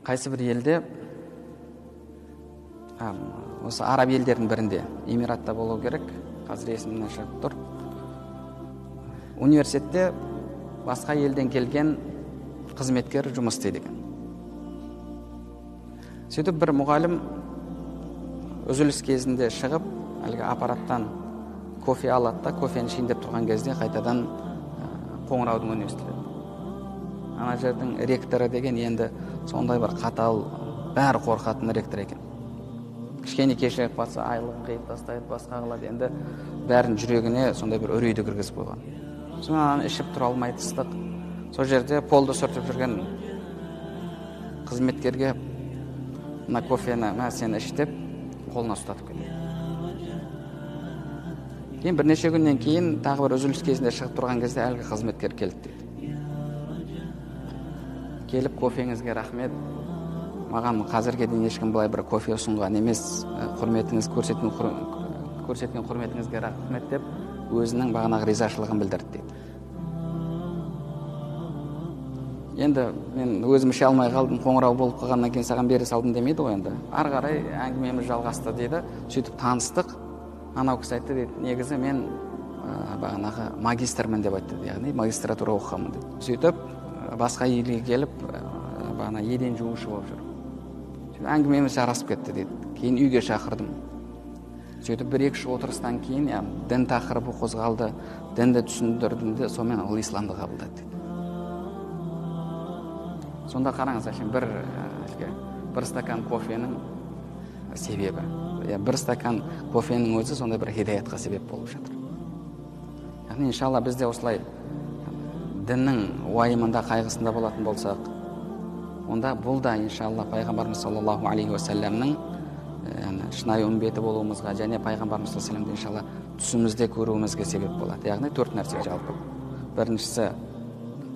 қайсы бір елде, осы араб елдерінің бірінде, Эмиратта болу керек, қазір есімнен шығып тұр. Университетте басқа елден келген қызметкер жұмыс істейді екен. Сөйтіп бір мұғалім үзіліс кезінде шығып, әлгі аппараттан кофе алады да, кофені ішейін деп тұрған кезде қайтадан қоңыраудың үнін естіледі. Ана жердің ректоры деген енді сондай бір қатал, бәрі қорқатын ректор екен. Кішкене кешігіп қалса айлығын қиып тастайды, басқа қылады. Енді бәрін жүрегіне сондай бір үрейді кіргізіп қойған. Сонан ішіп тұра алмай тыстық. Сол жерде полды сүртіп жүрген қызметкерге мына кофені сен іш деп қолына ұстатып кетті. Кейін бірнеше күннен кейін тағы бір үзіліс кезінде шығып тұрған кезде әлгі қызметкер келді дейді. Келіп, кофеңізге рахмет. Маған қазірге дейін ешкім былай бір кофе ұсынған емес, құрметіңіз көрсеткен құрметіңізге рахмет деп өзінің бағанағы ризашылығын білдірді дейді. Енді мен өзім іше алмай қалдым, қоңырау болып қалғаннан кейін саған бере салдым демейді ғой енді. Ары қарай әңгімеміз жалғасты дейді. Сөйтіп таныстық. Анау кісі айтты дейді, негізі мен бағанағы магистрмін деп айтты, яғни магистратура оқығанмын дейді. Сөйтіп басқа елге келіп, бағана еден жуушы болып жүр. Әңгімеміз жарасып кетті дейді. Кейін үйге шақырдым. Сөйтіп бір-екі отырыстан кейін дін тақырыбы қозғалды, дінді түсіндірдім де, сонымен ол исламды қабылдады дейді. Сонда қараңыз, бір стакан кофенің себебі. Бір стакан кофенің өзі сондай бір хидаятқа себеп болып жатыр. Яғни, иншалла, бізде осылай діннің уайымында, қайғысында болатын болсақ, онда бұл да, иншалла, пайғамбарымыз саллаллаху алейхи уассаламның шынайы үмбеті болуымызға және пайғамбарымыз саллаллаху алейхи уассаламды иншалла түсімізде көруімізге себеп болады. Яғни, 4 нәрсе жалпы. Біріншісі,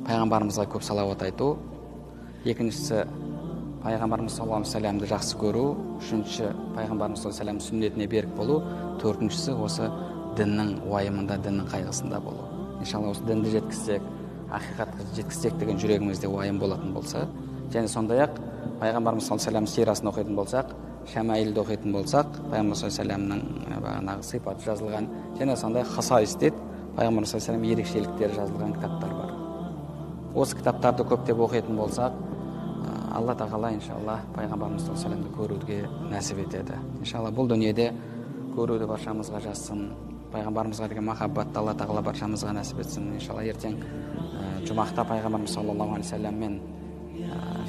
пайғамбарымызға көп салауат айту. Екіншісі, пайғамбарымыз саллаллаху алейхи уассаламды жақсы көру. Үшіншісі, пайғамбарымыз саллаллаху алейхи уассаламның сүннетіне берік болу. Төртіншісі, осы діннің уайымында, діннің қайғысында болу. Иншалла, осы дінді жеткізсек, ақиқатқа жеткізсек деген жүрегімізде уайым болатын болса, және сондай-ақ пайғамбарымыз саллаллаху алейхи уассаламның сирасын оқитын болсақ, шамаилді оқитын болсақ, пайғамбарымыз саллаллаху алейхи уассаламның бағанағы сипаты жазылған, және сондай хасаис дейді, пайғамбарымыз саллаллаху алейхи уассаламның ерекшеліктері жазылған кітаптар бар. Осы кітаптарды көптеп оқитын болсақ, Алла тағала иншалла пайғамбарымыз саллаллаху алейхи уассаламды көруге нәсіп етеді. Иншалла, бұл дүниеде көруді баршамызға жазсын, пайғамбарымызға деген махаббатты Алла тағала баршамызға нәсіп етсін. Иншалла, ертең жұмақта пайғамбарымыз саллаллаху алейхи уассаламмен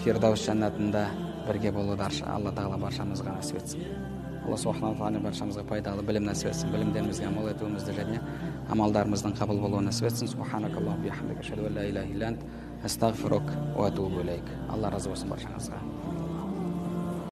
Фирдаус жәннатында бірге болуды Алла тағала баршамызға нәсіп етсін. Алла субхана тағала баршамызға пайдалы білім нәсіп етсін, білімдерімізге амал етуімізді және амалдарымыздың қабыл болуын нәсіп етсін. Субханакаллаху бихамдика, ашһаду ан ла илаха илля ант, астағфирук ва атубу илейк. Алла разы болсын баршаңызға.